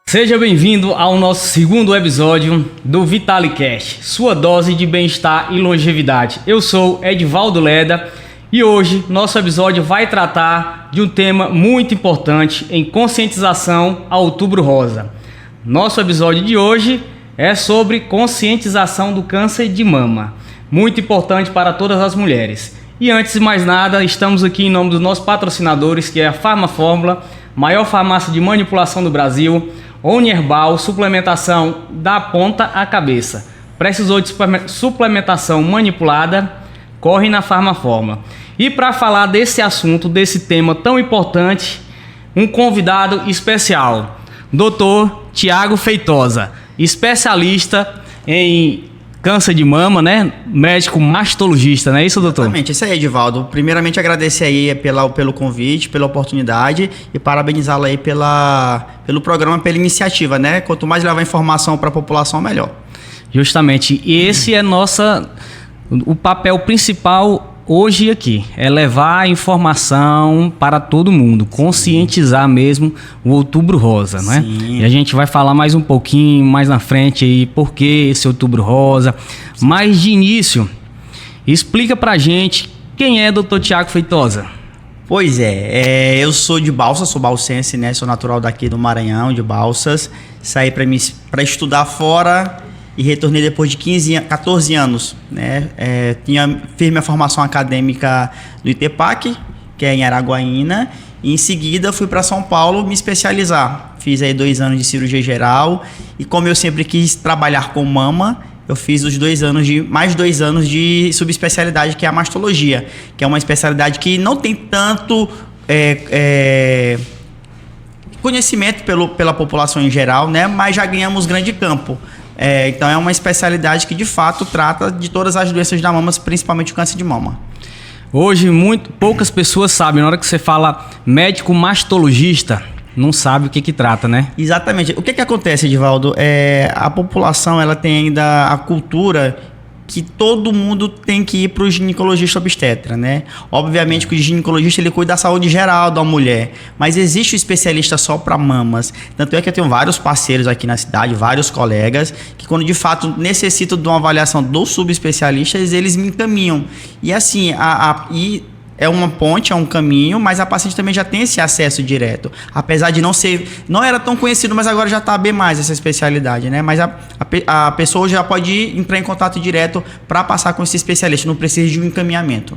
Seja bem-vindo ao nosso segundo episódio do VitaliCast, sua dose de bem-estar e longevidade. Eu sou Edivaldo Leda e hoje nosso episódio vai tratar de um tema muito importante em conscientização ao Outubro Rosa. Nosso episódio de hoje é sobre conscientização do câncer de mama, muito importante para todas as mulheres. E antes de mais nada, estamos aqui em nome dos nossos patrocinadores, que é a Farmafórmula, maior farmácia de manipulação do Brasil, Onherbal, suplementação da ponta à cabeça. Precisou de suplementação manipulada? Corre na Farmafórmula. E para falar desse assunto, desse tema tão importante, um convidado especial, Dr. Tiago Feitosa, especialista em câncer de mama, né? Médico mastologista, não é isso, doutor? Exatamente, isso aí, Edivaldo. Primeiramente, agradecer aí pelo convite, pela oportunidade e parabenizá-lo aí pelo programa, pela iniciativa, né? Quanto mais levar informação para a população, melhor. Justamente, e esse é o papel principal hoje aqui, é levar a informação para todo mundo, conscientizar mesmo o Outubro Rosa, né? E a gente vai falar mais um pouquinho mais na frente aí por que esse Outubro Rosa. Mas de início, explica pra gente quem é Dr. Tiago Feitosa. Pois é, eu sou de Balsas, sou balsense, né? Sou natural daqui do Maranhão, de Balsas. Saí para estudar fora e retornei depois de 14 anos, né? Fiz minha formação acadêmica no ITEPAC, que é em Araguaína, e em seguida fui para São Paulo me especializar. Fiz aí 2 anos de cirurgia geral e como eu sempre quis trabalhar com mama, eu fiz mais 2 anos de subespecialidade, que é a mastologia, que é uma especialidade que não tem tanto conhecimento pela população em geral, né? Mas já ganhamos grande campo. Então é uma especialidade que de fato trata de todas as doenças da mama, principalmente o câncer de mama. Hoje poucas pessoas sabem, na hora que você fala médico mastologista, não sabe o que trata, né? Exatamente. O que acontece, Edivaldo? A população ela tem ainda a cultura que todo mundo tem que ir para o ginecologista obstetra, né? Obviamente que o ginecologista ele cuida da saúde geral da mulher, mas existe um especialista só para mamas. Tanto é que eu tenho vários parceiros aqui na cidade, vários colegas, que quando de fato necessitam de uma avaliação dos subespecialistas, eles me encaminham. E assim, é uma ponte, é um caminho, mas a paciente também já tem esse acesso direto. Apesar de não era tão conhecido, mas agora já está bem mais essa especialidade, né? Mas a pessoa já pode entrar em contato direto para passar com esse especialista, não precisa de um encaminhamento.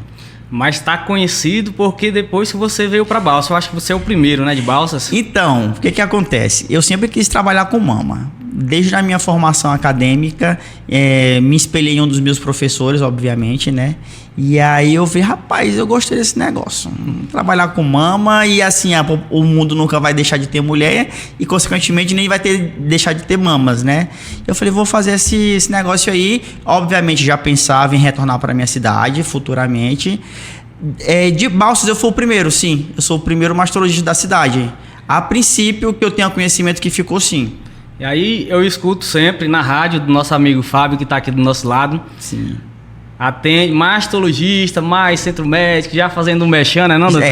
Mas está conhecido porque depois que você veio para Balsas, eu acho que você é o primeiro, né, de Balsas? Então, o que acontece? Eu sempre quis trabalhar com mama. Desde a minha formação acadêmica, me espelhei em um dos meus professores, obviamente, né? E aí eu vi, rapaz, eu gostei desse negócio. Trabalhar com mama e assim, o mundo nunca vai deixar de ter mulher e, consequentemente, nem vai deixar de ter mamas, né? Eu falei, vou fazer esse negócio aí. Obviamente, já pensava em retornar para minha cidade futuramente. De Balsas, eu fui o primeiro, sim. Eu sou o primeiro mastologista da cidade. A princípio, que eu tenho conhecimento que ficou sim. E aí eu escuto sempre na rádio do nosso amigo Fábio, que está aqui do nosso lado. Sim. Atende mastologista, mais centro médico, já fazendo um mexão, né, não, doutor?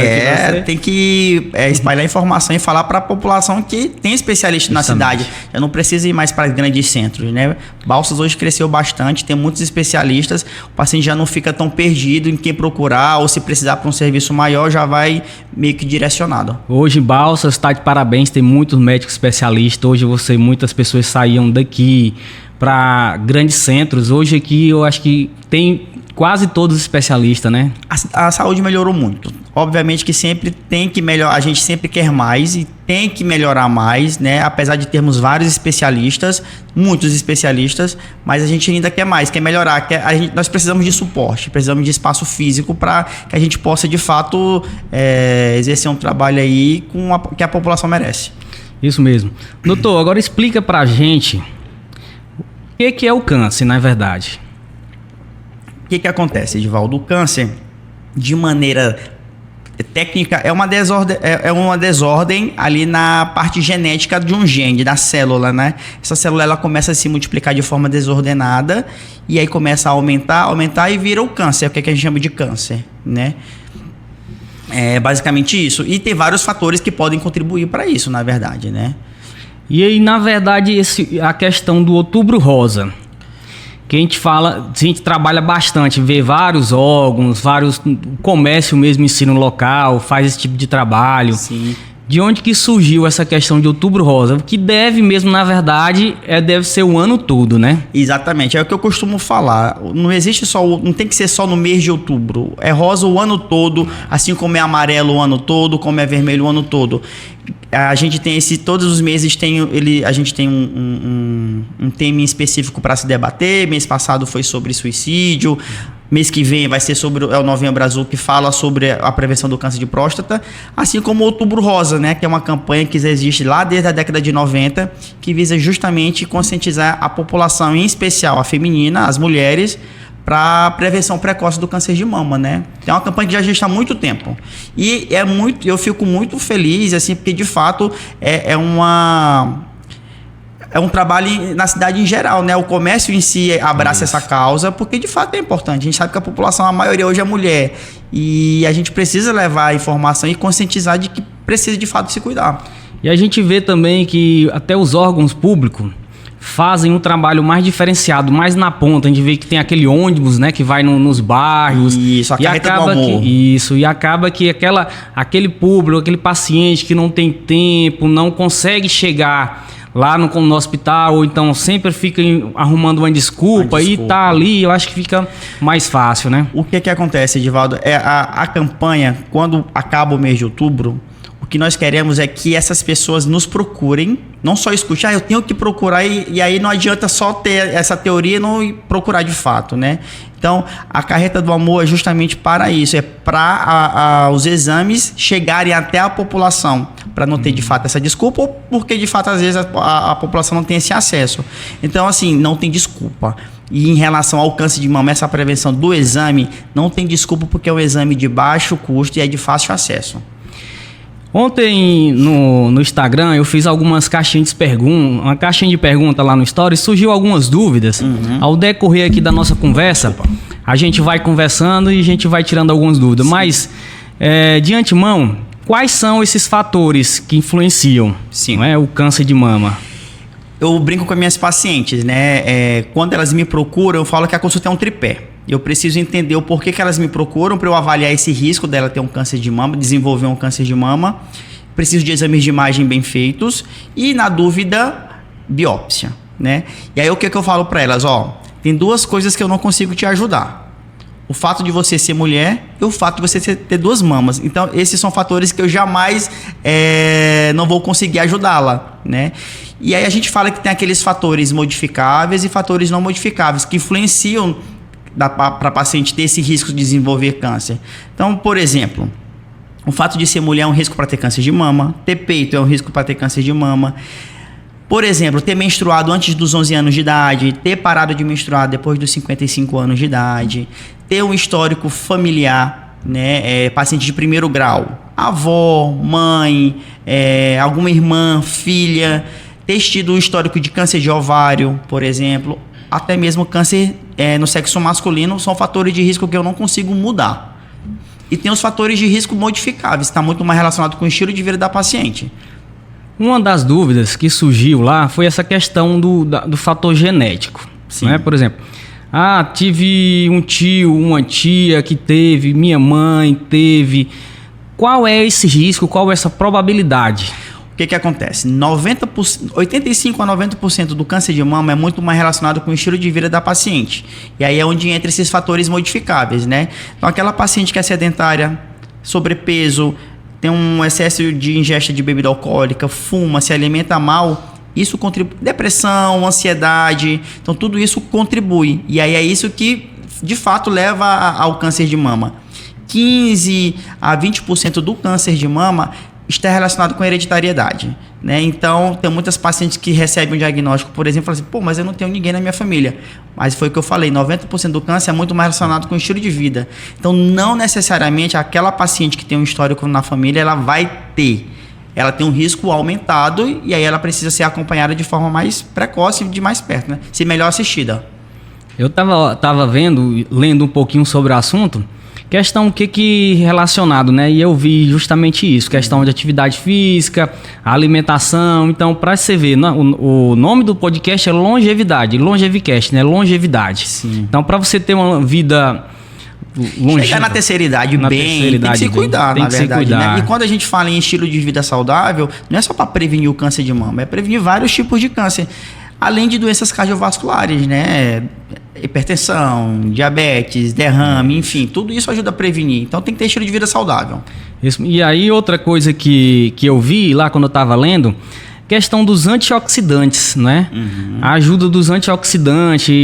Tem que espalhar informação e falar para a população que tem especialista na cidade. Já não precisa ir mais para grandes centros, né? Balsas hoje cresceu bastante, tem muitos especialistas, o paciente já não fica tão perdido em quem procurar, ou se precisar para um serviço maior, já vai meio que direcionado. Hoje Balsas está de parabéns, tem muitos médicos especialistas, hoje muitas pessoas saíam daqui para grandes centros. Hoje aqui eu acho que tem quase todos os especialistas, né? A saúde melhorou muito. Obviamente que sempre tem que melhorar, a gente sempre quer mais e tem que melhorar mais, né? Apesar de termos vários especialistas, muitos especialistas, mas a gente ainda quer mais, quer melhorar. Nós precisamos de suporte, precisamos de espaço físico para que a gente possa de fato exercer um trabalho aí que a população merece. Isso mesmo. Doutor, agora explica pra gente o que é o câncer, na verdade. O que acontece, Edivaldo? O câncer, de maneira técnica, é uma desordem ali na parte genética de um gene, da célula, né? Essa célula ela começa a se multiplicar de forma desordenada e aí começa a aumentar e vira o câncer, o que a gente chama de câncer, né? É basicamente isso. E tem vários fatores que podem contribuir para isso, na verdade, né? E aí, na verdade, a questão do Outubro Rosa, que a gente trabalha bastante, vê vários órgãos, vários comércio mesmo, ensino local, faz esse tipo de trabalho. Sim. De onde que surgiu essa questão de Outubro Rosa? Que deve mesmo, na verdade, deve ser o ano todo, né? Exatamente, é o que eu costumo falar. Não existe não tem que ser só no mês de outubro. É rosa o ano todo, assim como é amarelo o ano todo, como é vermelho o ano todo. A gente tem todos os meses a gente tem um tema específico para se debater. Mês passado foi sobre suicídio. Mês que vem vai ser sobre o Novembro Azul, que fala sobre a prevenção do câncer de próstata, assim como o Outubro Rosa, né, que é uma campanha que existe lá desde a década de 90, que visa justamente conscientizar a população, em especial a feminina, as mulheres, para a prevenção precoce do câncer de mama, né? É uma campanha que já existe há muito tempo. E eu fico muito feliz, assim, porque de fato é um trabalho na cidade em geral, né? O comércio em si abraça essa causa, porque de fato é importante. A gente sabe que a população, a maioria hoje é mulher. E a gente precisa levar a informação e conscientizar de que precisa de fato se cuidar. E a gente vê também que até os órgãos públicos fazem um trabalho mais diferenciado, mais na ponta. A gente vê que tem aquele ônibus, né, que vai nos bairros. Isso, a carreta do amor. E acaba que aquele público, aquele paciente que não tem tempo, não consegue chegar lá no hospital, ou então sempre fica arrumando uma desculpa e tá ali, eu acho que fica mais fácil, né? O que acontece, Edivaldo? A campanha, quando acaba o mês de outubro, o que nós queremos é que essas pessoas nos procurem, não só escutar, eu tenho que procurar, e aí não adianta só ter essa teoria e não procurar de fato, né? Então, a carreta do amor é justamente para isso, é para os exames chegarem até a população, para não ter de fato essa desculpa, ou porque de fato às vezes a população não tem esse acesso. Então, assim, não tem desculpa. E em relação ao câncer de mama, essa prevenção do exame não tem desculpa, porque é um exame de baixo custo e é de fácil acesso. Ontem no Instagram eu fiz algumas caixinhas de perguntas, uma caixinha de pergunta lá no Story, surgiu algumas dúvidas. Ao decorrer aqui da nossa conversa, a gente vai conversando e a gente vai tirando algumas dúvidas. Sim. Mas, de antemão, quais são esses fatores que influenciam, não é, o câncer de mama? Eu brinco com as minhas pacientes, né? Quando elas me procuram, eu falo que a consulta é um tripé. Eu preciso entender o porquê que elas me procuram para eu avaliar esse risco dela ter um câncer de mama, desenvolver um câncer de mama. Preciso de exames de imagem bem feitos e, na dúvida, biópsia, né? E aí o que eu falo para elas? Tem duas coisas que eu não consigo te ajudar. O fato de você ser mulher e o fato de você ter duas mamas. Então, esses são fatores que eu jamais não vou conseguir ajudá-la, né? E aí a gente fala que tem aqueles fatores modificáveis e fatores não modificáveis que influenciam para a paciente ter esse risco de desenvolver câncer. Então, por exemplo, o fato de ser mulher é um risco para ter câncer de mama, ter peito é um risco para ter câncer de mama. Por exemplo, ter menstruado antes dos 11 anos de idade, ter parado de menstruar depois dos 55 anos de idade, ter um histórico familiar, né, paciente de primeiro grau, avó, mãe, alguma irmã, filha, ter tido um histórico de câncer de ovário, por exemplo, até mesmo câncer no sexo masculino, são fatores de risco que eu não consigo mudar. E tem os fatores de risco modificáveis, está muito mais relacionado com o estilo de vida da paciente. Uma das dúvidas que surgiu lá foi essa questão do fator genético. Sim. Né? Por exemplo, tive um tio, uma tia que teve, minha mãe teve. Qual é esse risco, qual é essa probabilidade? O que acontece? 85 a 90% do câncer de mama é muito mais relacionado com o estilo de vida da paciente. E aí é onde entra esses fatores modificáveis, né? Então, aquela paciente que é sedentária, sobrepeso, tem um excesso de ingesta de bebida alcoólica, fuma, se alimenta mal, isso contribui. Depressão, ansiedade, então tudo isso contribui. E aí é isso que, de fato, leva ao câncer de mama. 15 a 20% do câncer de mama está relacionado com a hereditariedade, né? Então, tem muitas pacientes que recebem um diagnóstico, por exemplo, falam assim, mas eu não tenho ninguém na minha família. Mas foi o que eu falei, 90% do câncer é muito mais relacionado com o estilo de vida. Então, não necessariamente aquela paciente que tem um histórico na família, ela vai ter. Ela tem um risco aumentado e aí ela precisa ser acompanhada de forma mais precoce e de mais perto, né? Ser melhor assistida. Eu tava lendo um pouquinho sobre o assunto. Questão que relacionado, né? E eu vi justamente isso, questão de atividade física, alimentação. Então, para você ver, o nome do podcast é Longevidade, Longevicast, né? Longevidade. Sim. Então, para você ter uma vida longeva, chegar na terceira idade tem que se cuidar, na verdade, né? E quando a gente fala em estilo de vida saudável, não é só para prevenir o câncer de mama, é prevenir vários tipos de câncer, além de doenças cardiovasculares, né? Hipertensão, diabetes, derrame, enfim, tudo isso ajuda a prevenir. Então tem que ter estilo de vida saudável. Isso. E aí outra coisa que eu vi lá quando eu estava lendo, questão dos antioxidantes, né? A ajuda dos antioxidantes,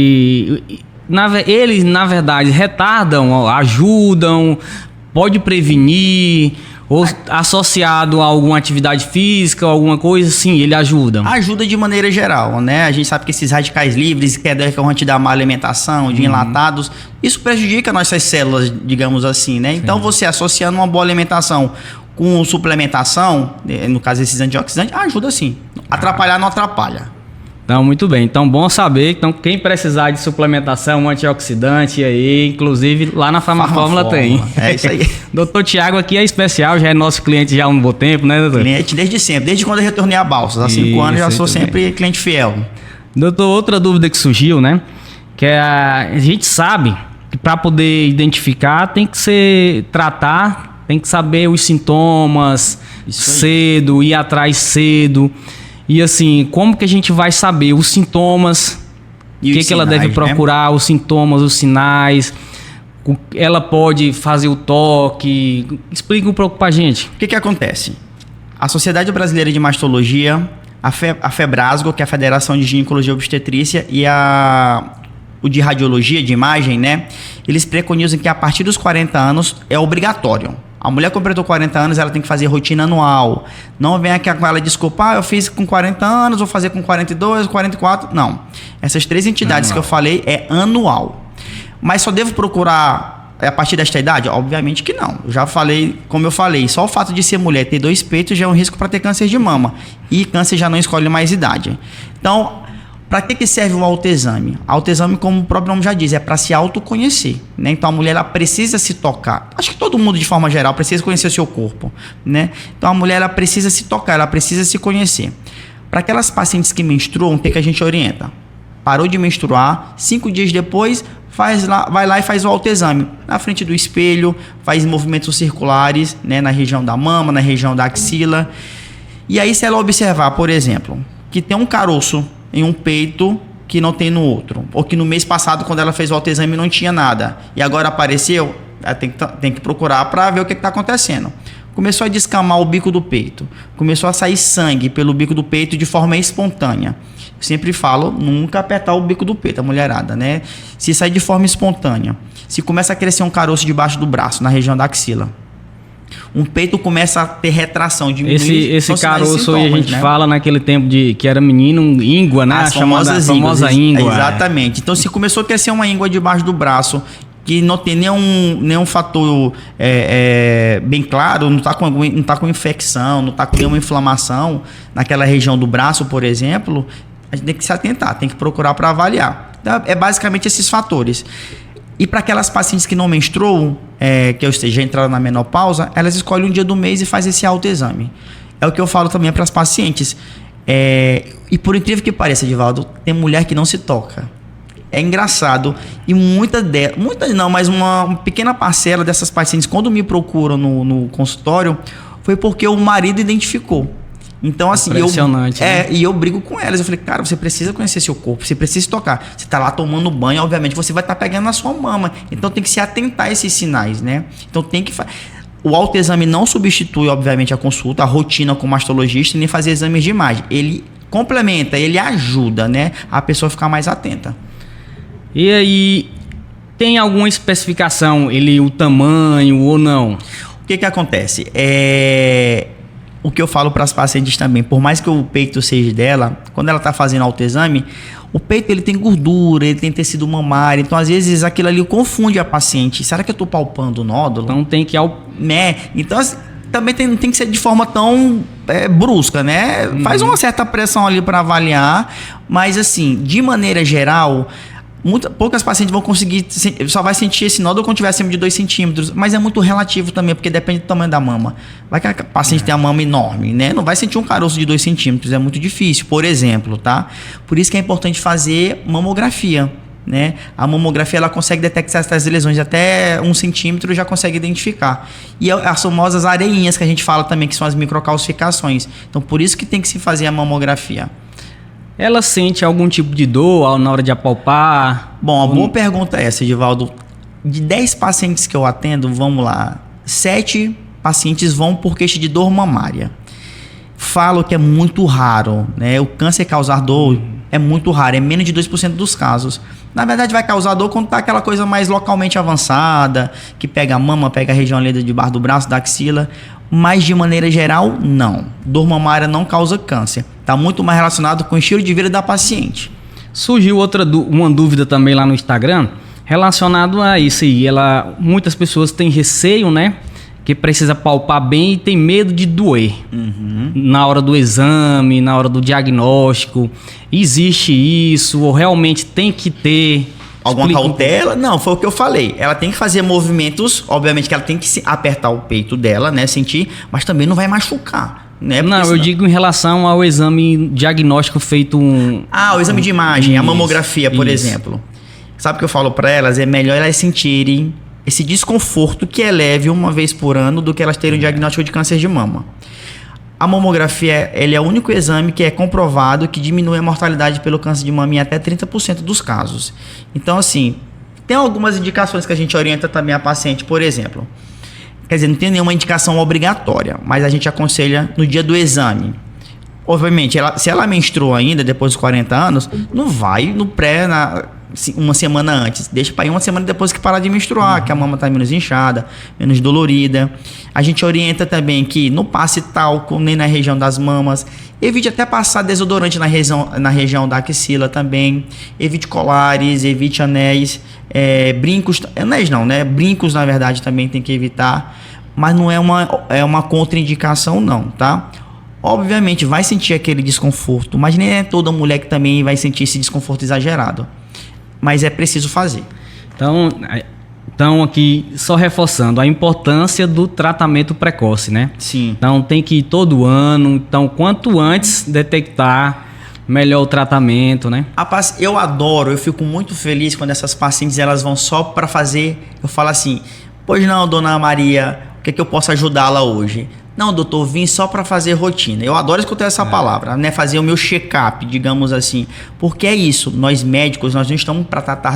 eles na verdade retardam, ajudam, pode prevenir, ou associado a alguma atividade física, alguma coisa assim, ele ajuda? Ajuda de maneira geral, né? A gente sabe que esses radicais livres, que é decorrente da má alimentação, de enlatados, isso prejudica nossas células, digamos assim, né? Então, você associando uma boa alimentação com suplementação, no caso esses antioxidantes, ajuda sim. Atrapalhar não atrapalha. Então, muito bem. Então, bom saber. Então, quem precisar de suplementação, antioxidante aí, inclusive lá na Farmafórmula tem. É isso aí. Doutor Tiago aqui é especial, já é nosso cliente já há um bom tempo, né, doutor? Cliente desde sempre, desde quando eu retornei a Balsas. Há 5 anos já sou sempre cliente fiel. Doutor, outra dúvida que surgiu, né? Que a gente sabe que para poder identificar tem que tratar, tem que saber os sintomas cedo, ir atrás cedo. E assim, como que a gente vai saber os sintomas, o que ela deve procurar, né? Os sintomas, os sinais, ela pode fazer o toque, explica um pouco pra gente. O que acontece? A Sociedade Brasileira de Mastologia, a FEBRASGO, que é a Federação de Ginecologia e Obstetrícia, e o de Radiologia, de Imagem, né? Eles preconizam que a partir dos 40 anos é obrigatório. A mulher que completou 40 anos, ela tem que fazer rotina anual. Não vem aqui com ela desculpa, eu fiz com 40 anos, vou fazer com 42, 44. Não. Essas 3 entidades que eu falei é anual. Mas só devo procurar a partir desta idade? Obviamente que não. Eu já falei, como eu falei, só o fato de ser mulher, ter 2 peitos já é um risco para ter câncer de mama. E câncer já não escolhe mais idade. Então, para que serve o autoexame? Autoexame, como o próprio nome já diz, é para se autoconhecer, né? Então a mulher ela precisa se tocar. Acho que todo mundo de forma geral precisa conhecer o seu corpo, né? Então a mulher ela precisa se tocar, ela precisa se conhecer. Para aquelas pacientes que menstruam, o que a gente orienta? Parou de menstruar, 5 dias depois vai lá e faz o autoexame na frente do espelho, faz movimentos circulares, né? Na região da mama, na região da axila. E aí se ela observar, por exemplo, que tem um caroço em um peito que não tem no outro, ou que no mês passado, quando ela fez o autoexame, não tinha nada, e agora apareceu, ela tem que procurar para ver o que está acontecendo. Começou a descamar o bico do peito, começou a sair sangue pelo bico do peito de forma espontânea. Eu sempre falo, nunca apertar o bico do peito, a mulherada, né? Se sair de forma espontânea, se começa a crescer um caroço debaixo do braço, na região da axila, um peito começa a ter retração, diminuir. Esse caroço aí a gente fala naquele tempo que era menino, íngua, né? A famosa íngua. Exatamente. Então, se começou a crescer uma íngua debaixo do braço, que não tem nenhum fator bem claro, não tá com infecção, não está com nenhuma inflamação naquela região do braço, por exemplo, a gente tem que se atentar, tem que procurar para avaliar. Então, é basicamente esses fatores. E para aquelas pacientes que não menstruam, que já entraram na menopausa, elas escolhem um dia do mês e fazem esse autoexame. É o que eu falo também para as pacientes. E por incrível que pareça, Edivaldo, tem mulher que não se toca. É engraçado. E muitas não, mas uma pequena parcela dessas pacientes, quando me procuram no consultório, foi porque o marido identificou. Então, assim, e eu brigo com elas. Eu falei, cara, você precisa conhecer seu corpo, você precisa se tocar. Você tá lá tomando banho, obviamente, você vai estar pegando na sua mama. Então, tem que se atentar a esses sinais, né? Então, o autoexame não substitui, obviamente, a consulta, a rotina com o mastologista, nem fazer exames de imagem. Ele complementa, ele ajuda, né? A pessoa ficar mais atenta. E aí, tem alguma especificação, o tamanho ou não? O que acontece? O que eu falo para as pacientes também, por mais que o peito seja dela, quando ela está fazendo autoexame, o peito ele tem gordura, ele tem tecido mamário, então às vezes aquilo ali confunde a paciente. Será que eu estou palpando o nódulo? Então tem que... Né? Então também tem que ser de forma tão brusca, né? Faz uma certa pressão ali para avaliar, mas assim, de maneira geral, Poucas pacientes vão conseguir, só vai sentir esse nódulo quando tiver acima de 2 centímetros, mas é muito relativo também, porque depende do tamanho da mama. Vai que a paciente tem a mama enorme, né? Não vai sentir um caroço de 2 centímetros, é muito difícil, por exemplo, tá? Por isso que é importante fazer mamografia, né? A mamografia, ela consegue detectar essas lesões até 1 centímetro, já consegue identificar. E as famosas areinhas que a gente fala também, que são as microcalcificações. Então, por isso que tem que se fazer a mamografia. Ela sente algum tipo de dor na hora de apalpar? Bom, a boa pergunta é essa, Edivaldo. De 10 pacientes que eu atendo, vamos lá, 7 pacientes vão por queixa de dor mamária. Falo que é muito raro, né? O câncer causar dor é muito raro, é menos de 2% dos casos. Na verdade, vai causar dor quando tá aquela coisa mais localmente avançada, que pega a mama, pega a região ali debaixo do braço, da axila, mas de maneira geral, não. Dor mamária não causa câncer. Está muito mais relacionado com o estilo de vida da paciente. Surgiu uma dúvida também lá no Instagram, relacionado a isso aí. Muitas pessoas têm receio, né? Que precisa palpar bem e tem medo de doer. Na hora do exame, na hora do diagnóstico. Existe isso? Ou realmente tem que ter... Alguma cautela? Não, foi o que eu falei. Ela tem que fazer movimentos, obviamente que ela tem que apertar o peito dela, né? Sentir, mas também não vai machucar. Né? Não, eu digo em relação ao exame diagnóstico feito o exame de imagem, a mamografia, por exemplo. Sabe o que eu falo para elas? É melhor elas sentirem esse desconforto que é leve uma vez por ano do que elas terem um diagnóstico de câncer de mama. A mamografia, ele é o único exame que é comprovado que diminui a mortalidade pelo câncer de mama em até 30% dos casos. Então, assim, tem algumas indicações que a gente orienta também a paciente, por exemplo. Quer dizer, não tem nenhuma indicação obrigatória, mas a gente aconselha no dia do exame. Obviamente, se ela menstruou ainda, depois dos 40 anos, não vai no uma semana antes. Deixa para ir uma semana depois que parar de menstruar, que a mama está menos inchada, menos dolorida. A gente orienta também que não passe talco nem na região das mamas. Evite até passar desodorante na região da axila também. Evite colares, evite anéis, brincos. Anéis não, né? Brincos, na verdade, também tem que evitar. Mas não é uma contraindicação, não, tá? Obviamente, vai sentir aquele desconforto, mas nem é toda mulher que também vai sentir esse desconforto exagerado. Mas é preciso fazer. Então aqui, só reforçando, a importância do tratamento precoce, né? Sim. Então, tem que ir todo ano. Então, quanto antes detectar, melhor o tratamento, né? Eu fico muito feliz quando essas pacientes elas vão só para fazer. Eu falo assim: pois não, dona Maria, o que é que eu posso ajudá-la hoje? Não, doutor, vim só para fazer rotina. Eu adoro escutar essa palavra, né? Fazer o meu check-up, digamos assim. Porque é isso, nós médicos, nós não estamos para tratar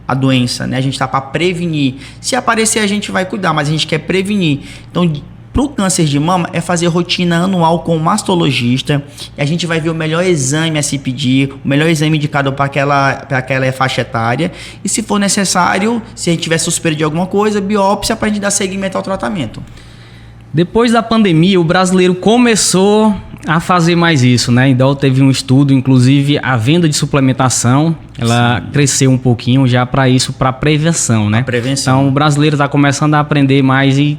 a doença, né? A gente está para prevenir. Se aparecer, a gente vai cuidar, mas a gente quer prevenir. Então, para o câncer de mama, é fazer rotina anual com o mastologista. E a gente vai ver o melhor exame a se pedir, o melhor exame indicado para aquela faixa etária. E se for necessário, se a gente tiver suspeita de alguma coisa, biópsia para a gente dar seguimento ao tratamento. Depois da pandemia, o brasileiro começou a fazer mais isso, né? Então teve um estudo, inclusive a venda de suplementação, ela cresceu um pouquinho já para isso, para prevenção, né? Prevenção. Então o brasileiro está começando a aprender mais e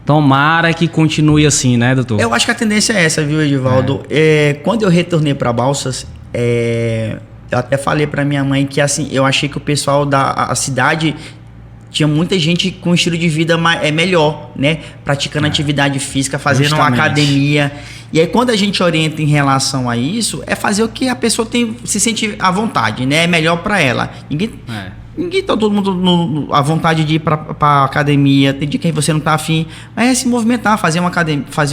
tomara que continue assim, né, doutor? Eu acho que a tendência é essa, viu, Edivaldo? Quando eu retornei para Balsas, eu até falei para minha mãe que assim, eu achei que o pessoal da cidade tinha muita gente com um estilo de vida melhor, né? Praticando atividade física, fazendo uma academia. E aí, quando a gente orienta em relação a isso, é fazer o que a pessoa se sente à vontade, né? É melhor para ela. Ninguém tá todo mundo à vontade de ir pra academia. Tem dia que você não tá afim. Mas é se movimentar, fazer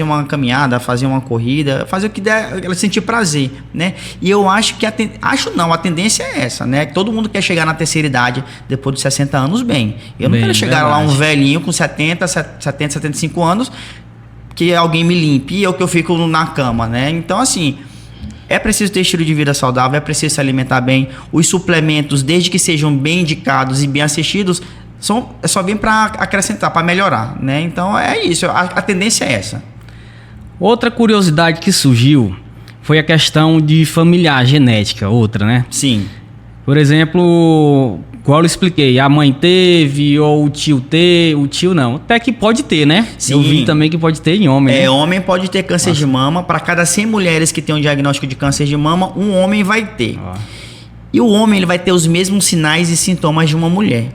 uma caminhada, fazer uma corrida, fazer o que der, ela sentir prazer, né? E eu acho que a tendência é essa, né? Todo mundo quer chegar na terceira idade depois dos 60 anos bem. Eu não quero chegar lá um velhinho com 75 anos que alguém me limpe e eu que eu fico na cama, né? Então, assim, é preciso ter estilo de vida saudável, é preciso se alimentar bem. Os suplementos, desde que sejam bem indicados e bem assistidos, só vem para acrescentar, para melhorar, né? Então é isso, a tendência é essa. Outra curiosidade que surgiu foi a questão de familiar, genética, outra, né? Sim. Por exemplo, igual eu expliquei, a mãe teve, ou o tio não, até que pode ter, né? Sim. Eu vi também que pode ter em homem, né? Homem pode ter câncer de mama. Para cada 100 mulheres que tem um diagnóstico de câncer de mama, um homem vai ter. E o homem ele vai ter os mesmos sinais e sintomas de uma mulher.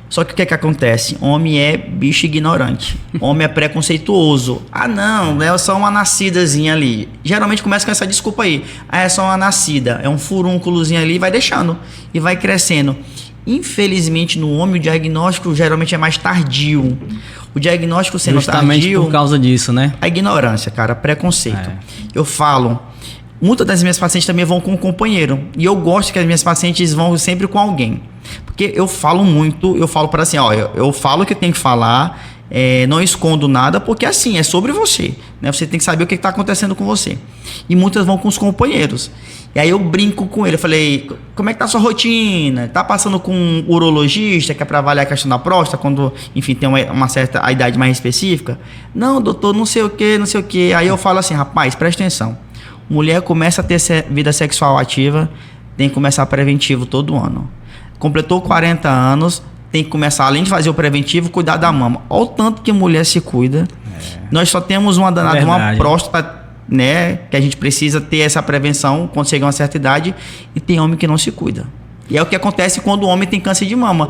Só que o que é que acontece? Homem é bicho ignorante. Homem é preconceituoso. Ah, não, é só uma nascidazinha ali. Geralmente começa com essa desculpa aí. Ah, é só uma nascida. É um furúnculozinho ali e vai deixando. E vai crescendo. Infelizmente, no homem, o diagnóstico geralmente é mais tardio. O diagnóstico sendo Justamente tardio... por causa disso, né? A ignorância, cara. Preconceito. Eu falo... Muitas das minhas pacientes também vão com um companheiro. E eu gosto que as minhas pacientes vão sempre com alguém. Porque eu falo muito, eu falo para assim, ó, eu falo o que eu tenho que falar, não escondo nada, porque assim, é sobre você. Né? Você tem que saber o que está acontecendo com você. E muitas vão com os companheiros. E aí eu brinco com ele, eu falei, como é que tá a sua rotina? Tá passando com um urologista, que é para avaliar a questão da próstata, quando, enfim, tem uma certa a idade mais específica? Não, doutor, não sei o que, não sei o que. Aí eu falo assim, rapaz, presta atenção. Mulher começa a ter vida sexual ativa, tem que começar preventivo todo ano. Completou 40 anos, tem que começar, além de fazer o preventivo, cuidar da mama. Olha o tanto que a mulher se cuida. Nós só temos uma danada, uma próstata, né? Que a gente precisa ter essa prevenção quando chega a uma certa idade. E tem homem que não se cuida. E é o que acontece quando o homem tem câncer de mama.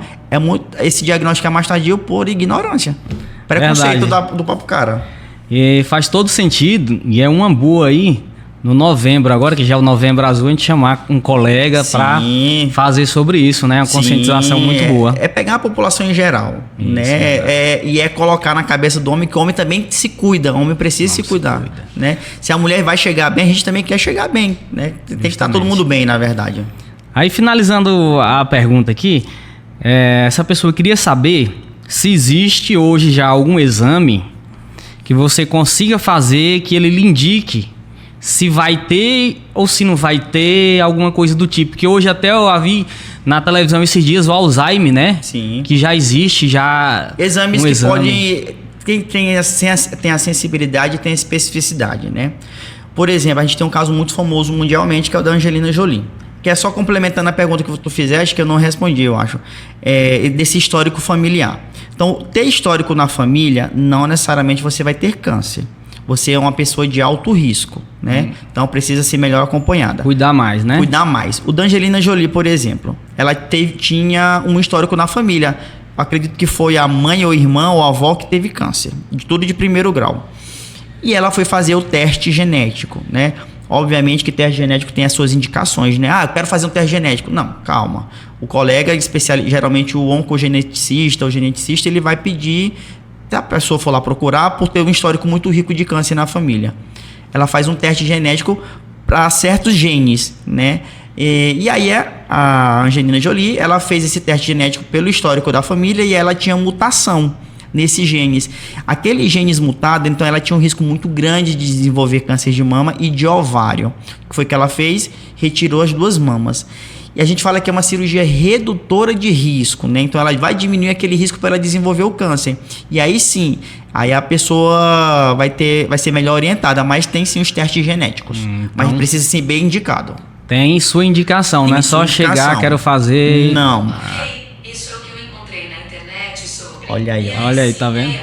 Esse diagnóstico é mais tardio por ignorância. Preconceito do próprio cara. E faz todo sentido. E é uma boa aí. No novembro, agora que já é o Novembro Azul, a gente chamar um colega para fazer sobre isso, né? Uma conscientização muito boa. É pegar a população em geral, isso, né? E colocar na cabeça do homem que o homem também se cuida, o homem precisa se cuidar, né? Se a mulher vai chegar bem, a gente também quer chegar bem, né? Tem que estar todo mundo bem, na verdade. Aí, finalizando a pergunta aqui, essa pessoa queria saber se existe hoje já algum exame que você consiga fazer, que ele lhe indique se vai ter ou se não vai ter alguma coisa do tipo. Que hoje até eu vi na televisão esses dias o Alzheimer, né? Sim. Que já existe, já... Exames que podem... Quem tem a sensibilidade tem a especificidade, né? Por exemplo, a gente tem um caso muito famoso mundialmente, que é o da Angelina Jolie. Que é só complementando a pergunta que tu fizeste, que eu não respondi, eu acho. Desse histórico familiar. Então, ter histórico na família, não necessariamente você vai ter câncer. Você é uma pessoa de alto risco, né? Então precisa ser melhor acompanhada. Cuidar mais, né? Cuidar mais. O da Angelina Jolie, por exemplo, ela tinha um histórico na família. Eu acredito que foi a mãe ou irmã ou avó que teve câncer. De tudo de primeiro grau. E ela foi fazer o teste genético, né? Obviamente que teste genético tem as suas indicações, né? Ah, eu quero fazer um teste genético. Não, calma. O colega especialista, geralmente o oncogeneticista ou geneticista, ele vai pedir... Se a pessoa for lá procurar, por ter um histórico muito rico de câncer na família. Ela faz um teste genético para certos genes, né? E aí a Angelina Jolie, ela fez esse teste genético pelo histórico da família e ela tinha mutação nesses genes. Aqueles genes mutados, então ela tinha um risco muito grande de desenvolver câncer de mama e de ovário. O que foi que ela fez? Retirou as 2 mamas. E a gente fala que é uma cirurgia redutora de risco, né? Então ela vai diminuir aquele risco para ela desenvolver o câncer. E aí sim, aí a pessoa vai ser melhor orientada, mas tem sim os testes genéticos. Então, mas precisa ser bem indicado. Tem sua indicação, não é só chegar, quero fazer. Não. Isso é o que eu encontrei na internet sobre. Olha aí, ó. Olha aí, tá vendo?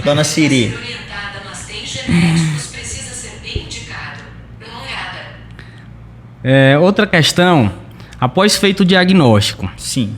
Dona Siri. Orientada, mas tem genéticos, precisa ser bem indicado. Dá uma olhada. Outra questão, após feito o diagnóstico, Sim.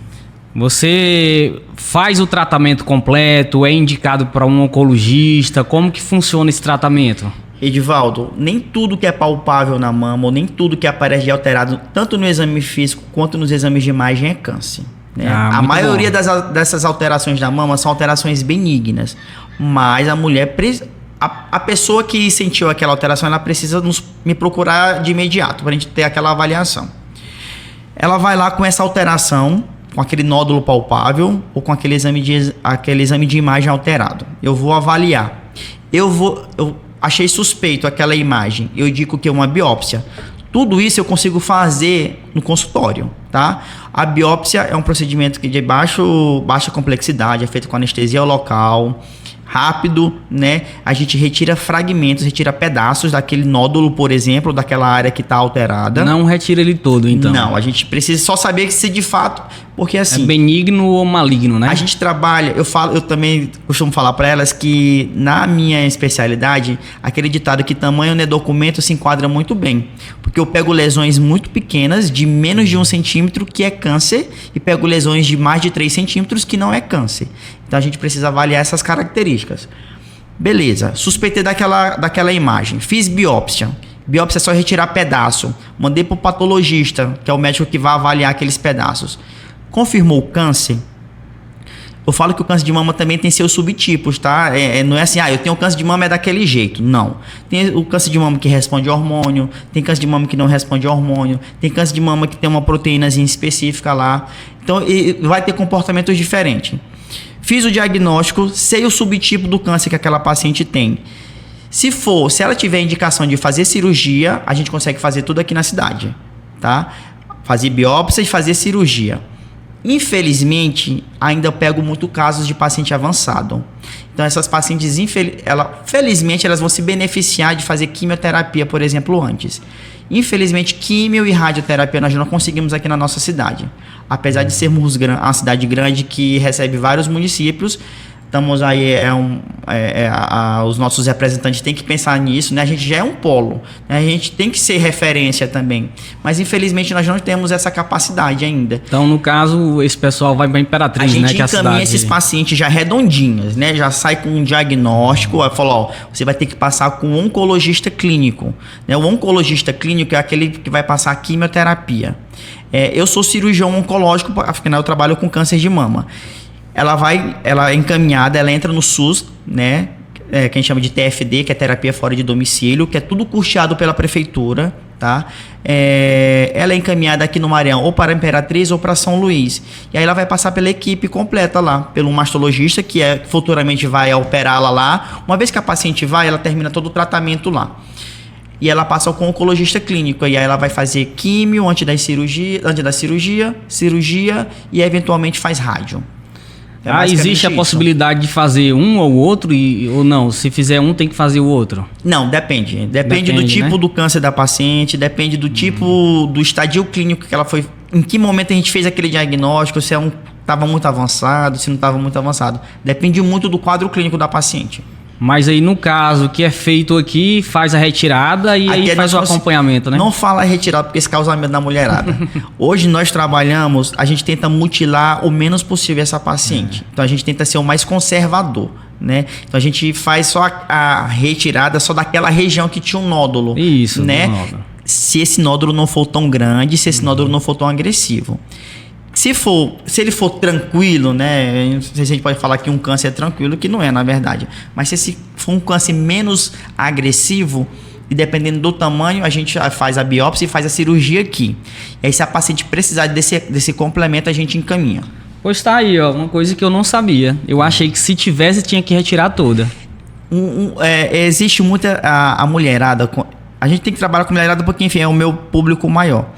você faz o tratamento completo, é indicado para um oncologista, como que funciona esse tratamento? Edivaldo, nem tudo que é palpável na mama ou nem tudo que aparece de alterado, tanto no exame físico quanto nos exames de imagem, é câncer. Né? A maioria dessas alterações da mama são alterações benignas, mas a mulher, a pessoa que sentiu aquela alteração, ela precisa me procurar de imediato para a gente ter aquela avaliação. Ela vai lá com essa alteração, com aquele nódulo palpável ou com aquele exame de imagem alterado. Eu vou avaliar. Eu achei suspeito aquela imagem, eu indico que é uma biópsia. Tudo isso eu consigo fazer no consultório, tá? A biópsia é um procedimento que de baixa complexidade, é feito com anestesia local, rápido, né? A gente retira fragmentos, retira pedaços daquele nódulo, por exemplo, daquela área que está alterada. Não retira ele todo, então? Não, a gente precisa só saber que se de fato... Porque assim... É benigno ou maligno, né? A gente trabalha, eu também costumo falar para elas que na minha especialidade, aquele ditado que tamanho não é documento se enquadra muito bem. Porque eu pego lesões muito pequenas, de menos de 1 centímetro, que é câncer, e pego lesões de mais de 3 centímetros, que não é câncer. Então a gente precisa avaliar essas características. Beleza, suspeitei daquela imagem, fiz biópsia. Biópsia é só retirar pedaço. Mandei para o patologista, que é o médico que vai avaliar aqueles pedaços. Confirmou o câncer. Eu falo que o câncer de mama também tem seus subtipos, tá? Não é assim, eu tenho câncer de mama é daquele jeito. Não. Tem o câncer de mama que responde a hormônio, tem câncer de mama que não responde a hormônio, tem câncer de mama que tem uma proteínazinha específica lá. Então, vai ter comportamentos diferentes. Fiz o diagnóstico, sei o subtipo do câncer que aquela paciente tem. Se ela tiver indicação de fazer cirurgia, a gente consegue fazer tudo aqui na cidade, tá? Fazer biópsia e fazer cirurgia. Infelizmente, ainda eu pego muito casos de paciente avançado. Então, essas pacientes, felizmente, elas vão se beneficiar de fazer quimioterapia, por exemplo, antes. Infelizmente, quimio e radioterapia nós não conseguimos aqui na nossa cidade. Apesar de sermos uma cidade grande que recebe vários municípios, estamos aí, os nossos representantes têm que pensar nisso, né? A gente já é um polo, né? A gente tem que ser referência também, mas infelizmente nós não temos essa capacidade ainda. Então, no caso, esse pessoal vai para Imperatriz, né? A gente encaminha esses pacientes já redondinhos, né? Já sai com um diagnóstico, fala, você vai ter que passar com um oncologista clínico, né? O oncologista clínico é aquele que vai passar a quimioterapia. Eu sou cirurgião oncológico, afinal eu trabalho com câncer de mama. Ela é encaminhada, ela entra no SUS, né? Que a gente chama de TFD, que é terapia fora de domicílio, que é tudo custeado pela prefeitura, tá? Ela é encaminhada aqui no Maranhão ou para Imperatriz ou para São Luís. E aí ela vai passar pela equipe completa lá, pelo mastologista, que futuramente vai operá-la lá. Uma vez que a paciente vai, ela termina todo o tratamento lá. E ela passa com o oncologista clínico. E aí ela vai fazer químio antes da cirurgia e eventualmente faz rádio. Existe a possibilidade de fazer um ou outro ou não? Se fizer um, tem que fazer o outro? Não, depende. Depende do tipo, né, do câncer da paciente, depende do tipo do estadio clínico que ela foi. Em que momento a gente fez aquele diagnóstico, se estava muito avançado, se não estava muito avançado. Depende muito do quadro clínico da paciente. Mas aí, no caso, que é feito aqui, faz a retirada e aí faz o acompanhamento, né? Não fala retirada, porque isso causa medo na mulherada. Hoje nós trabalhamos, a gente tenta mutilar o menos possível essa paciente. Então a gente tenta ser o mais conservador, né? Então a gente faz só a retirada só daquela região que tinha um nódulo. Isso, né? Se esse nódulo não for tão grande, se esse nódulo não for tão agressivo. Se ele for tranquilo, né? Não sei se a gente pode falar que um câncer é tranquilo, que não é, na verdade. Mas se esse for um câncer menos agressivo, e dependendo do tamanho, a gente faz a biópsia e faz a cirurgia aqui. E aí, se a paciente precisar desse complemento, a gente encaminha. Pois tá aí, uma coisa que eu não sabia. Eu achei que se tivesse, tinha que retirar toda. Existe muita a mulherada. A gente tem que trabalhar com mulherada porque, enfim, é o meu público maior.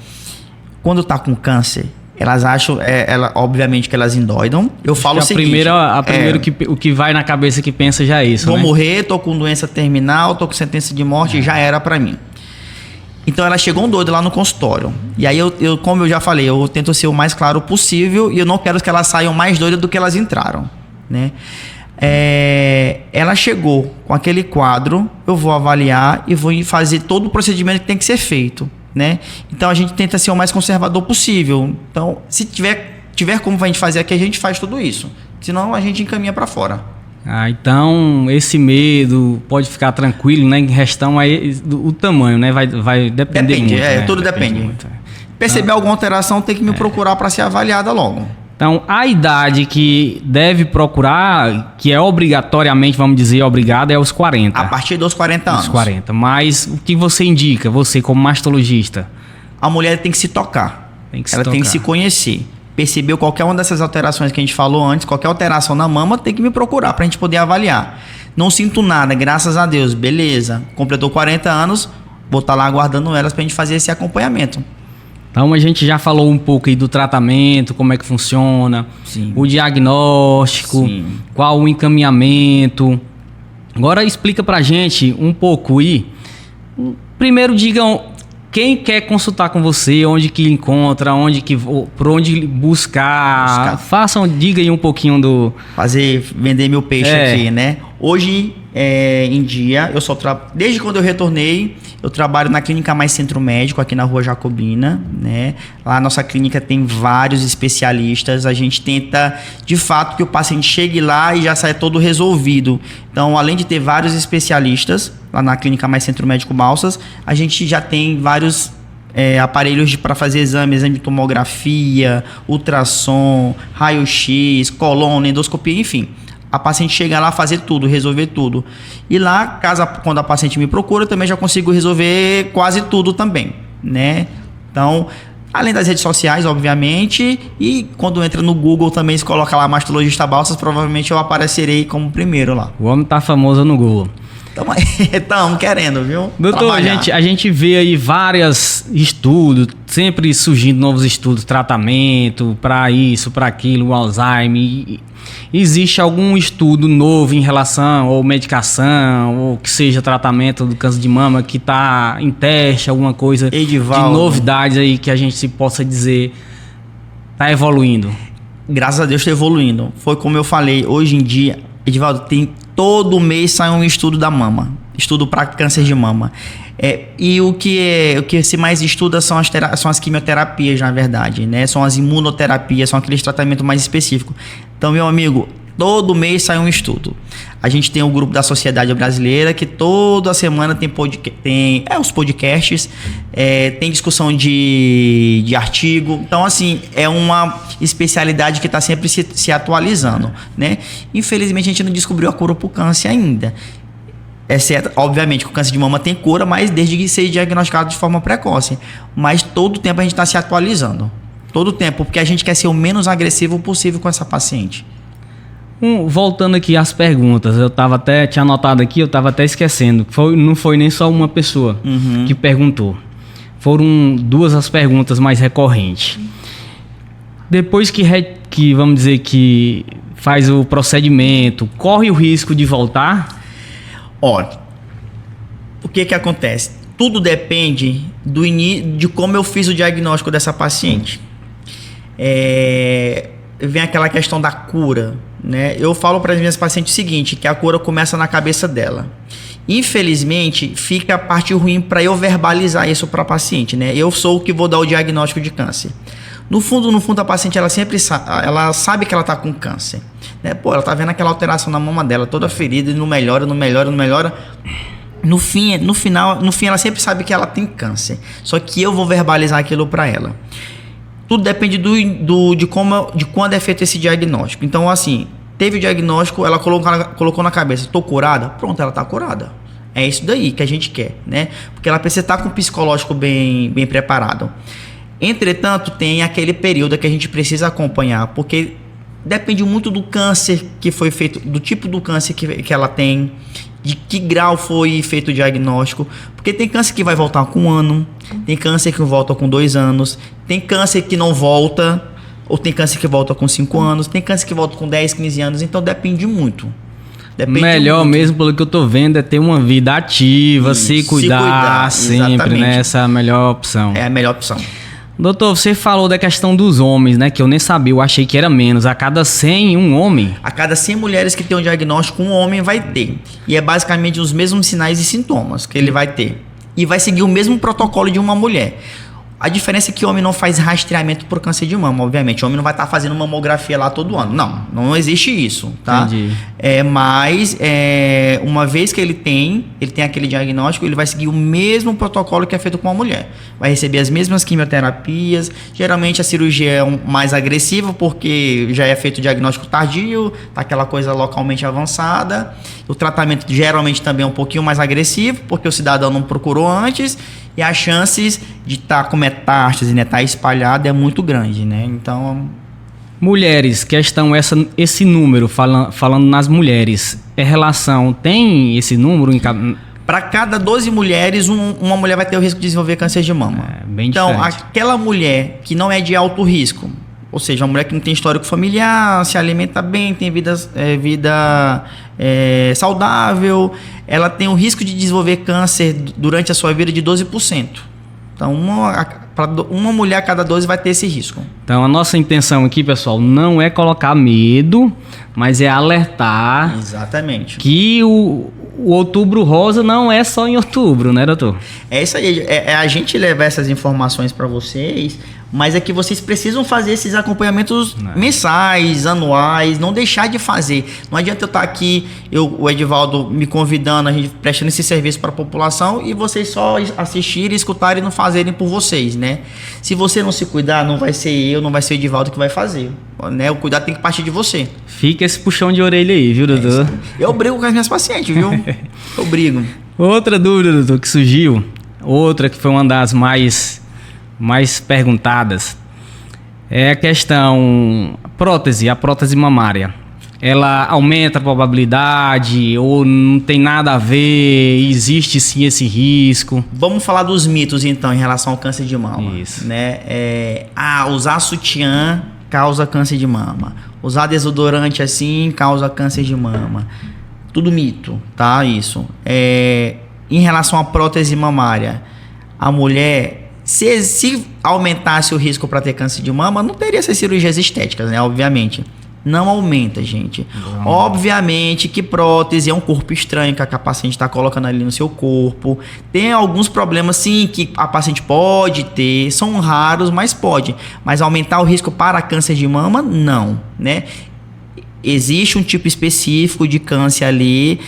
Quando tá com câncer, elas acham, obviamente que elas endoidam. Eu falo o seguinte... O que vai na cabeça que pensa já é isso, vou morrer, tô com doença terminal, tô com sentença de morte, já era pra mim. Então ela chegou doida lá no consultório. E aí, como eu já falei, eu tento ser o mais claro possível e eu não quero que elas saiam mais doidas do que elas entraram, né? Ela chegou com aquele quadro, eu vou avaliar e vou fazer todo o procedimento que tem que ser feito, né? Então a gente tenta ser o mais conservador possível. Então, se tiver como a gente fazer aqui, a gente faz tudo isso. Senão a gente encaminha para fora. Então esse medo pode ficar tranquilo, né? Em questão aí o tamanho, né? Vai depender muito. Né? Tudo depende. Muito. Perceber alguma alteração, tem que me procurar para ser avaliada logo. Então, a idade que deve procurar, que é obrigatoriamente, vamos dizer, obrigada, é os 40. A partir dos 40 anos. Os 40. Mas o que você indica, você como mastologista? A mulher tem que se tocar. Tem que se conhecer. Percebeu qualquer uma dessas alterações que a gente falou antes, qualquer alteração na mama, tem que me procurar pra gente poder avaliar. Não sinto nada, graças a Deus. Beleza. Completou 40 anos, vou estar lá aguardando elas pra gente fazer esse acompanhamento. Então a gente já falou um pouco aí do tratamento, como é que funciona, sim, o diagnóstico, sim, qual o encaminhamento. Agora explica pra gente um pouco aí. Primeiro digam quem quer consultar com você, onde que encontra, por onde buscar. Diga aí um pouquinho do... Vender meu peixe aqui, né? Hoje em dia, desde quando eu retornei, eu trabalho na Clínica Mais Centro Médico, aqui na Rua Jacobina, né? Lá a nossa clínica tem vários especialistas, a gente tenta, de fato, que o paciente chegue lá e já saia todo resolvido. Então, além de ter vários especialistas, lá na Clínica Mais Centro Médico Balsas, a gente já tem vários aparelhos para fazer exame de tomografia, ultrassom, raio-x, coluna, endoscopia, enfim. A paciente chega lá, fazer tudo, resolver tudo. E lá, quando a paciente me procura, eu também já consigo resolver quase tudo também, né? Então, além das redes sociais, obviamente, e quando entra no Google também, se coloca lá mastologista Balsas, provavelmente eu aparecerei como primeiro lá. O homem tá famoso no Google. Estamos querendo, viu? Doutor, a gente vê aí vários estudos, sempre surgindo novos estudos, tratamento para isso, para aquilo, Alzheimer. Existe algum estudo novo em relação ou medicação, ou que seja tratamento do câncer de mama que está em teste, alguma coisa Edivaldo, de novidades aí que a gente se possa dizer está evoluindo? Graças a Deus está evoluindo. Foi como eu falei, hoje em dia, Edivaldo, todo mês sai um estudo da mama, estudo para câncer de mama. E o que se mais estuda são as quimioterapias, na verdade, né? São as imunoterapias, são aqueles tratamentos mais específicos. Então, meu amigo, todo mês sai um estudo. A gente tem o grupo da Sociedade Brasileira, que toda semana tem os podcasts, tem discussão de artigo. Então, assim, é uma especialidade que está sempre se atualizando, né? Infelizmente, a gente não descobriu a cura para o câncer ainda. Exceto, obviamente, que o câncer de mama tem cura, mas desde que seja diagnosticado de forma precoce. Mas todo o tempo a gente está se atualizando. Todo o tempo, porque a gente quer ser o menos agressivo possível com essa paciente. Voltando aqui às perguntas, tinha anotado aqui, eu estava até esquecendo. Não foi nem só uma pessoa que perguntou. Foram duas as perguntas mais recorrentes. Depois que vamos dizer que faz o procedimento, corre o risco de voltar? Olha, o que acontece? Tudo depende de como eu fiz o diagnóstico dessa paciente. Vem aquela questão da cura, né? Eu falo para as minhas pacientes o seguinte, que a cura começa na cabeça dela. Infelizmente, fica a parte ruim para eu verbalizar isso para a paciente, né? Eu sou o que vou dar o diagnóstico de câncer. No fundo, a paciente, ela sabe que ela está com câncer, né? Pô, ela tá vendo aquela alteração na mama dela, toda ferida, e não melhora. No fim, ela sempre sabe que ela tem câncer. Só que eu vou verbalizar aquilo para ela. Tudo depende de quando é feito esse diagnóstico. Então, assim, teve o diagnóstico, ela colocou na cabeça, tô curada? Pronto, ela tá curada. É isso daí que a gente quer, né? Porque ela precisa estar com o psicológico bem preparado. Entretanto, tem aquele período que a gente precisa acompanhar, porque depende muito do câncer que foi feito, do tipo do câncer que ela tem, de que grau foi feito o diagnóstico, porque tem câncer que vai voltar com 1 ano, tem câncer que volta com 2 anos, tem câncer que não volta, ou tem câncer que volta com 5 anos, tem câncer que volta com 10, 15 anos, então depende muito. Melhor mesmo, pelo que eu tô vendo, é ter uma vida ativa, se cuidar sempre, exatamente, né? Essa é a melhor opção. É a melhor opção. Doutor, você falou da questão dos homens, né? Que eu nem sabia, eu achei que era menos. A cada 100, um homem? A cada 100 mulheres que tem um diagnóstico, um homem vai ter. E é basicamente os mesmos sinais e sintomas que ele vai ter. E vai seguir o mesmo protocolo de uma mulher. A diferença é que o homem não faz rastreamento por câncer de mama, obviamente. O homem não vai estar fazendo mamografia lá todo ano. Não existe isso, tá? Entendi. Mas uma vez que ele tem aquele diagnóstico, ele vai seguir o mesmo protocolo que é feito com a mulher. Vai receber as mesmas quimioterapias. Geralmente a cirurgia é mais agressiva, porque já é feito o diagnóstico tardio, tá aquela coisa localmente avançada. O tratamento geralmente também é um pouquinho mais agressivo, porque o cidadão não procurou antes. E as chances de estar com metástase, né, estar espalhado é muito grande, né? Então... Mulheres, esse número, falando nas mulheres, tem esse número em cada... Para cada 12 mulheres, uma mulher vai ter o risco de desenvolver câncer de mama. Bem então, diferente. Aquela mulher que não é de alto risco, ou seja, uma mulher que não tem histórico familiar, se alimenta bem, tem vida saudável, ela tem o risco de desenvolver câncer durante a sua vida de 12%. Então, uma mulher a cada 12 vai ter esse risco. Então, a nossa intenção aqui, pessoal, não é colocar medo, mas é alertar. Exatamente. Que o Outubro Rosa não é só em outubro, né, doutor? É isso aí. É a gente levar essas informações para vocês, mas é que vocês precisam fazer esses acompanhamentos mensais, anuais, não deixar de fazer. Não adianta eu estar aqui, o Edivaldo me convidando, a gente prestando esse serviço para a população e vocês só assistirem, escutarem e não fazerem por vocês, né? Se você não se cuidar, não vai ser eu, não vai ser o Edivaldo que vai fazer, né? O cuidado tem que partir de você. Fica esse puxão de orelha aí, viu, doutor? Eu brigo com as minhas pacientes, viu? Eu brigo. Outra dúvida, doutor, que surgiu, outra que foi uma das mais perguntadas, é a questão a prótese mamária. Ela aumenta a probabilidade ou não tem nada a ver? Existe sim esse risco? Vamos falar dos mitos então em relação ao câncer de mama. Isso. Né? Usar sutiã causa câncer de mama. Usar desodorante assim causa câncer de mama. Tudo mito, tá? Isso. Em relação à prótese mamária, a mulher, se aumentasse o risco para ter câncer de mama, não teria essas cirurgias estéticas, né? Obviamente. Não aumenta, gente. Obviamente que prótese é um corpo estranho que a paciente está colocando ali no seu corpo. Tem alguns problemas, sim, que a paciente pode ter. São raros, mas pode. Mas aumentar o risco para câncer de mama, não, né? Existe um tipo específico de câncer ali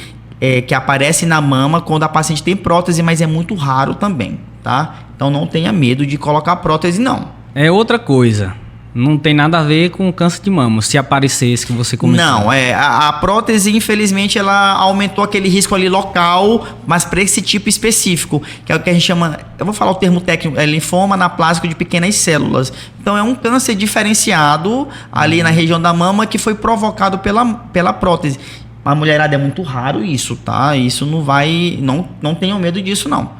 que aparece na mama quando a paciente tem prótese, mas é muito raro também, tá? Então não tenha medo de colocar prótese, não. É outra coisa. Não tem nada a ver com câncer de mama, se aparecesse que você comentou. Não, a prótese, infelizmente, ela aumentou aquele risco ali local, mas para esse tipo específico, que é o que a gente chama, eu vou falar o termo técnico, é linfoma anaplásico de pequenas células. Então é um câncer diferenciado ali na região da mama que foi provocado pela prótese. A mulherada é muito raro isso, tá? Isso não tenham medo disso, não.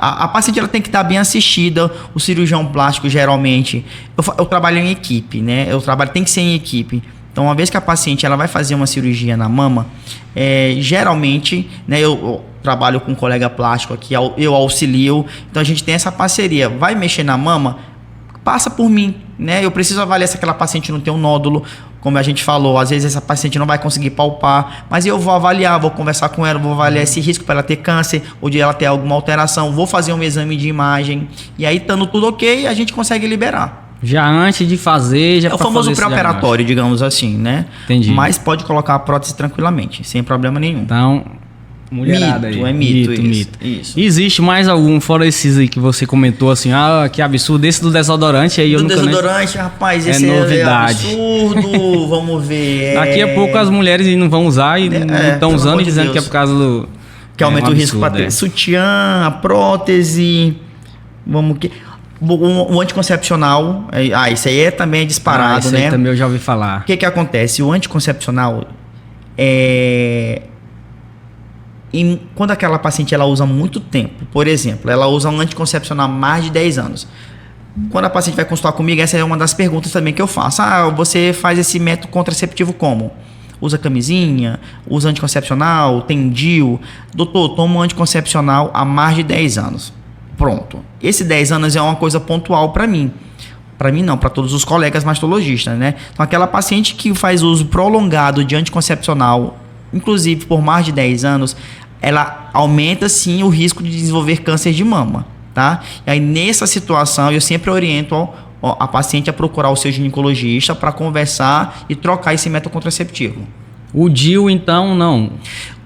A paciente ela tem que estar bem assistida. O cirurgião plástico, geralmente, eu trabalho em equipe, né? Tem que ser em equipe. Então, uma vez que a paciente ela vai fazer uma cirurgia na mama, geralmente, né, eu trabalho com um colega plástico aqui, eu auxilio. Então, a gente tem essa parceria. Vai mexer na mama, passa por mim, né? Eu preciso avaliar se aquela paciente não tem um nódulo. Como a gente falou, às vezes essa paciente não vai conseguir palpar, mas eu vou avaliar, vou conversar com ela, vou avaliar esse risco para ela ter câncer ou de ela ter alguma alteração, vou fazer um exame de imagem e aí, estando tudo ok, a gente consegue liberar. Já antes de fazer, já é o famoso pré-operatório, digamos assim, né? Entendi. Mas pode colocar a prótese tranquilamente, sem problema nenhum. Então, mulherada mito, aí. Mito. Existe mais algum, fora esses aí que você comentou assim, que absurdo, esse do desodorante aí eu nunca... Do desodorante, rapaz, esse novidade. É absurdo, vamos ver. Daqui a pouco as mulheres não vão usar e não estão usando e dizendo que é por causa do... Que aumenta o risco para ter sutiã, a prótese, o anticoncepcional, isso aí também é disparado, isso né? Aí também eu já ouvi falar. O que acontece? O anticoncepcional quando aquela paciente ela usa muito tempo, por exemplo, ela usa um anticoncepcional há mais de 10 anos. Quando a paciente vai consultar comigo, essa é uma das perguntas também que eu faço. Você faz esse método contraceptivo como? Usa camisinha? Usa anticoncepcional? Tem DIU? Doutor, tomo um anticoncepcional há mais de 10 anos. Pronto. Esse 10 anos é uma coisa pontual para mim. Para mim não, para todos os colegas mastologistas, né? Então aquela paciente que faz uso prolongado de anticoncepcional, inclusive por mais de 10 anos, ela aumenta sim o risco de desenvolver câncer de mama, tá? E aí nessa situação eu sempre oriento a paciente a procurar o seu ginecologista para conversar e trocar esse método contraceptivo. O DIU então não?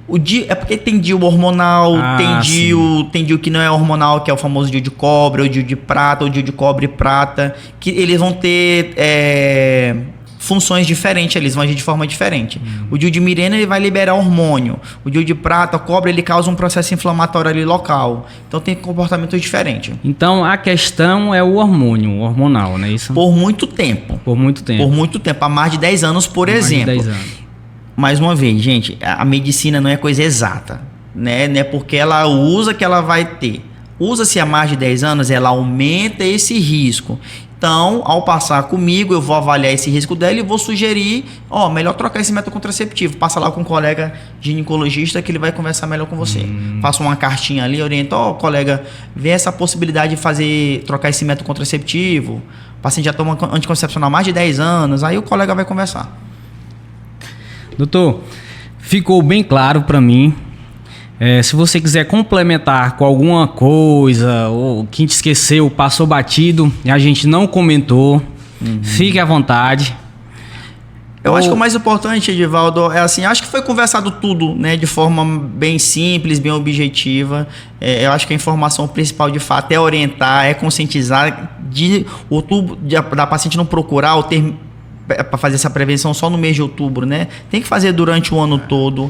O DIU é porque tem DIU hormonal, tem DIU que não é hormonal, que é o famoso DIU de cobre, ou DIU de prata, ou DIU de cobre e prata, que eles vão ter funções diferentes, eles vão agir de forma diferente. O DIU de Mirena ele vai liberar hormônio. O DIU de prata, cobre, ele causa um processo inflamatório ali local. Então tem comportamento diferente. Então a questão é o hormonal, não é isso? Por muito tempo. Há mais de 10 anos, por exemplo. Mais de 10 anos. Mais uma vez, gente, a medicina não é coisa exata, né? Não é porque ela usa que ela vai ter. Usa-se há mais de 10 anos, ela aumenta esse risco. Então, ao passar comigo, eu vou avaliar esse risco dela e vou sugerir, melhor trocar esse método contraceptivo. Passa lá com um colega ginecologista que ele vai conversar melhor com você. Faça uma cartinha ali, orienta, colega, vê essa possibilidade de trocar esse método contraceptivo. O paciente já toma anticoncepcional há mais de 10 anos, aí o colega vai conversar. Doutor, ficou bem claro para mim. Se você quiser complementar com alguma coisa, ou que a gente esqueceu, passou batido e a gente não comentou, fique à vontade. Eu acho que o mais importante, Edivaldo, é assim, acho que foi conversado tudo, né, de forma bem simples, bem objetiva. Eu acho que a informação principal, de fato, é orientar, é conscientizar de outubro, da paciente não procurar ou ter para fazer essa prevenção só no mês de outubro, né? Tem que fazer durante o ano todo.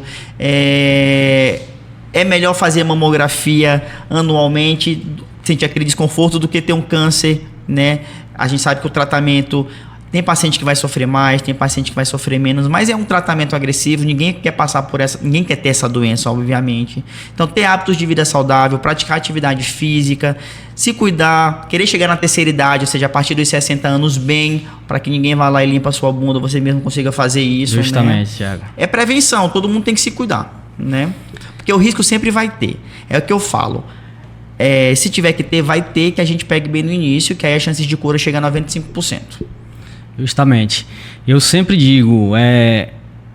É melhor fazer mamografia anualmente, sentir aquele desconforto, do que ter um câncer, né? A gente sabe que o tratamento... Tem paciente que vai sofrer mais, tem paciente que vai sofrer menos, mas é um tratamento agressivo, ninguém quer passar por ninguém quer ter essa doença, obviamente. Então, ter hábitos de vida saudável, praticar atividade física, se cuidar, querer chegar na terceira idade, ou seja, a partir dos 60 anos, bem, para que ninguém vá lá e limpa a sua bunda, você mesmo consiga fazer isso. Justamente, né? Thiago. É prevenção, todo mundo tem que se cuidar, né? Porque o risco sempre vai ter. É o que eu falo. Se tiver que ter, vai ter, que a gente pegue bem no início, que aí as chances de cura chegam a 95%. Justamente. Eu sempre digo,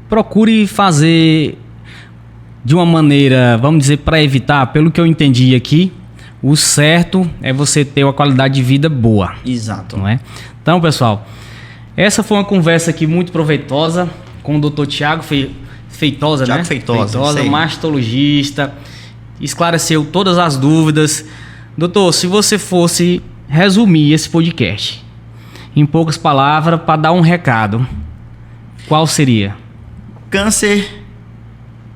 procure fazer de uma maneira, vamos dizer, para evitar, pelo que eu entendi aqui, o certo é você ter uma qualidade de vida boa. Exato. Não é? Então, pessoal, essa foi uma conversa aqui muito proveitosa com o Dr. Thiago Feitosa, Thiago né? Feitosa, mastologista, esclareceu todas as dúvidas. Doutor, se você fosse resumir esse podcast em poucas palavras, para dar um recado, qual seria? Câncer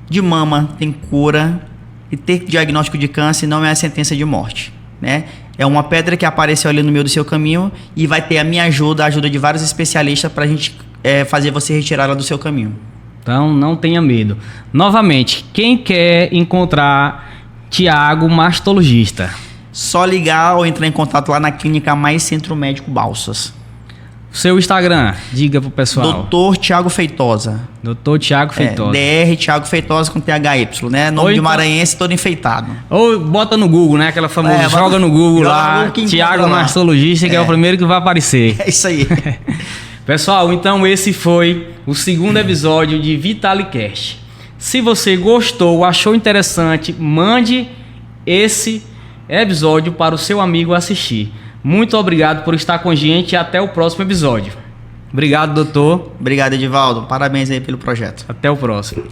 de mama tem cura, e ter diagnóstico de câncer não é a sentença de morte, né? É uma pedra que apareceu ali no meio do seu caminho e vai ter a minha ajuda, a ajuda de vários especialistas para a gente fazer você retirar ela do seu caminho. Então, não tenha medo. Novamente, quem quer encontrar Thiago mastologista? Só ligar ou entrar em contato lá na Clínica Mais Centro Médico Balsas. Seu Instagram, diga pro pessoal. Dr. Thiago Feitosa. Dr. Thiago Feitosa. Dr. Thiago Feitosa com THY, né? Nome de maranhense todo enfeitado. Ou bota no Google, né? Aquela famosa, joga no Google lá, Thiago mastologista, que é o primeiro que vai aparecer. É isso aí. Pessoal, então esse foi o segundo episódio de VitaliCast. Se você gostou, achou interessante, mande esse episódio para o seu amigo assistir. Muito obrigado por estar com a gente e até o próximo episódio. Obrigado, doutor. Obrigado, Edivaldo. Parabéns aí pelo projeto. Até o próximo.